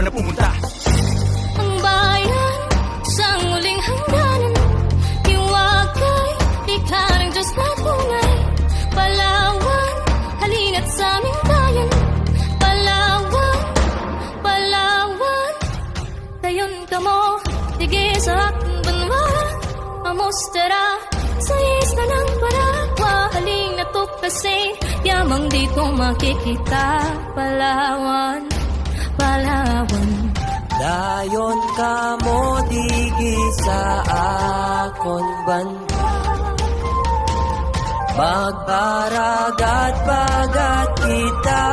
na pumunta. Ang bayan, isang muling hangganan. Hiwagay, ika ng Diyos na tungay. Palawan, halina't sa aming bayan. Palawan, Palawan, dayon ka mo, tige sa aking banwa. Amostara, sa isla ng Paragua. Haling natok kasi, yamang di ko makikita. Palawan, Palawan. Dayon ka mo digi sa akon banda. Magbarag at bagat kita.